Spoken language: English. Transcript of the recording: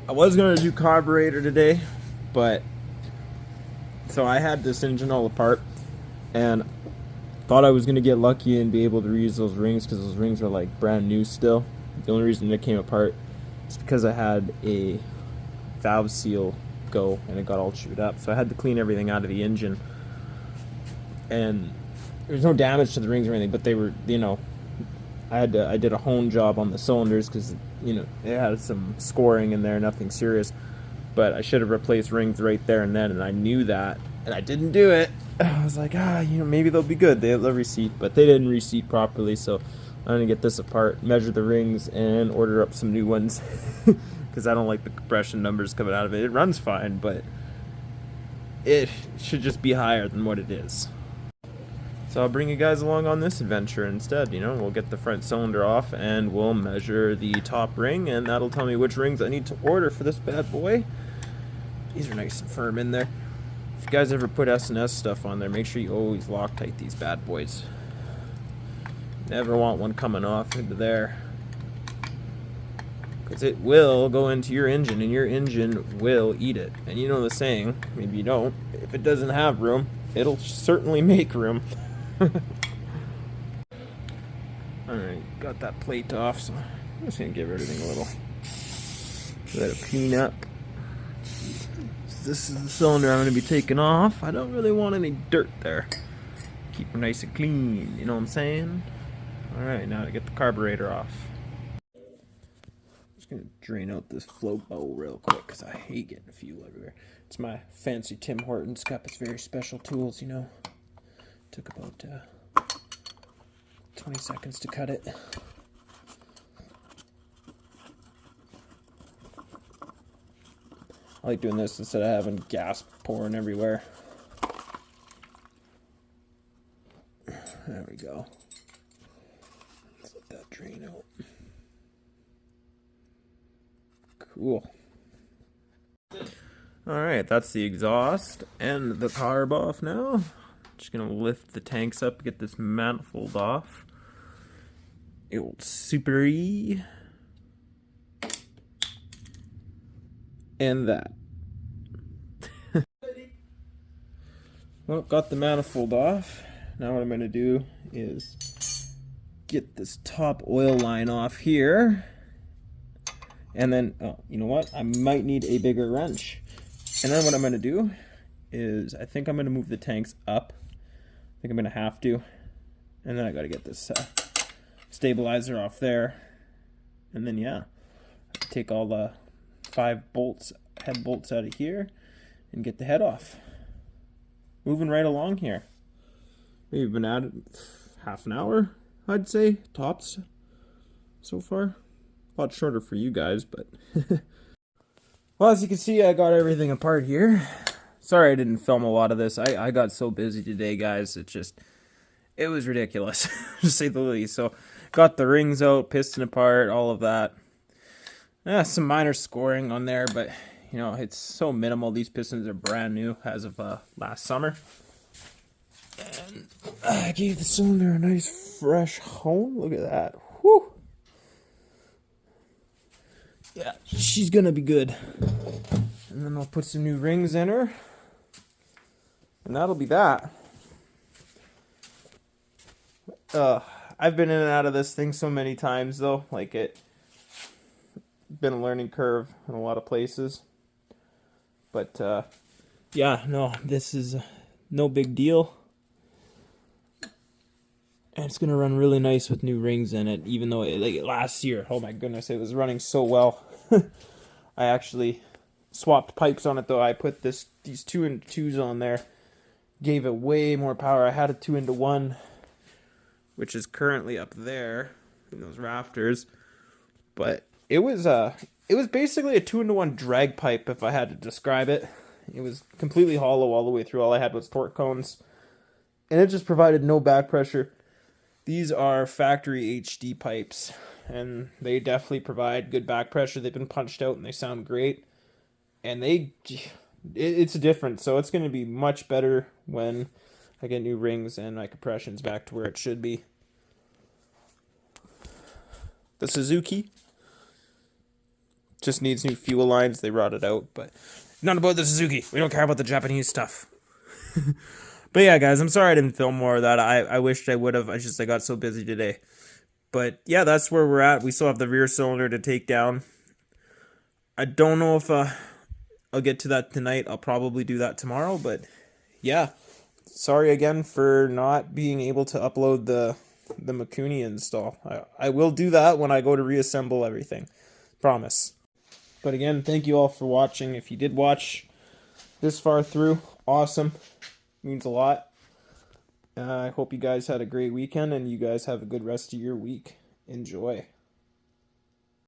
I was gonna do carburetor today, but so I had this engine all apart and thought I was gonna get lucky and be able to reuse those rings because those rings are like brand new still. The only reason it came apart is because I had a valve seal go and it got all chewed up, so I had to clean everything out of the engine. And there was no damage to the rings or anything, but they were, I did a hone job on the cylinders because it had some scoring in there, nothing serious. But I should have replaced rings right there and then, and I knew that, and I didn't do it. I was like, maybe they'll be good. They'll reseat, but they didn't reseat properly, so I'm gonna get this apart, measure the rings, and order up some new ones because I don't like the compression numbers coming out of it. It runs fine, but it should just be higher than what it is. So I'll bring you guys along on this adventure instead. We'll get the front cylinder off and we'll measure the top ring, and that'll tell me which rings I need to order for this bad boy. These are nice and firm in there. If you guys ever put S&S stuff on there, make sure you always Loctite these bad boys. Never want one coming off into there, because it will go into your engine and your engine will eat it. And you know the saying, maybe you don't, if it doesn't have room, it'll certainly make room. Alright, got that plate off, so I'm just gonna give everything a little let it clean up. So this is the cylinder I'm gonna be taking off. I don't really want any dirt there. Keep them nice and clean, you know what I'm saying? Alright, now to get the carburetor off. I'm just gonna drain out this float bowl real quick because I hate getting fuel everywhere. It's my fancy Tim Hortons cup. It's very special tools, Took about 20 seconds to cut it. I like doing this instead of having gas pouring everywhere. There we go. Let's let that drain out. Cool. Alright, that's the exhaust and the carb off now. Just gonna lift the tanks up, get this manifold off. The old Super E. And that. Well, got the manifold off. Now what I'm gonna do is get this top oil line off here. And then, you know what? I might need a bigger wrench. And then what I'm gonna do is, I think I'm gonna move the tanks up. I think I'm gonna have to. And then I gotta get this stabilizer off there. And then, yeah, take all the 5 bolts, head bolts out of here and get the head off. Moving right along here. We've been at it half an hour, I'd say, tops so far. A lot shorter for you guys, but well, as you can see, I got everything apart here. Sorry I didn't film a lot of this. I got so busy today, guys. It was ridiculous, to say the least. So, got the rings out, piston apart, all of that. Some minor scoring on there, but, it's so minimal. These pistons are brand new as of last summer. And I gave the cylinder a nice fresh hone. Look at that. Whew. Yeah, she's gonna be good. And then I'll put some new rings in her. And that'll be that. I've been in and out of this thing so many times though. Like, it been a learning curve in a lot of places. But yeah, no, this is no big deal. And it's gonna run really nice with new rings in it, even though last year, oh my goodness, it was running so well. I actually swapped pipes on it though. I put these 2-in-2s on there, gave it way more power. I had a 2-in-1, which is currently up there in those rafters, but it was basically a 2-in-1 drag pipe, if I had to describe it. It was completely hollow all the way through. All I had was torque cones, and it just provided no back pressure. These are factory HD pipes, and they definitely provide good back pressure. They've been punched out, and they sound great. And it's different, so it's going to be much better when I get new rings and my compression's back to where it should be. The Suzuki just needs new fuel lines. They rotted out, but not about the Suzuki. We don't care about the Japanese stuff. But yeah, guys, I'm sorry I didn't film more of that. I wished I would have. I got so busy today. But yeah, that's where we're at. We still have the rear cylinder to take down. I don't know if I'll get to that tonight. I'll probably do that tomorrow. But yeah, sorry again for not being able to upload the Mikuni install. I will do that when I go to reassemble everything. Promise. But again, thank you all for watching. If you did watch this far through, awesome. Means a lot. I hope you guys had a great weekend and you guys have a good rest of your week. Enjoy.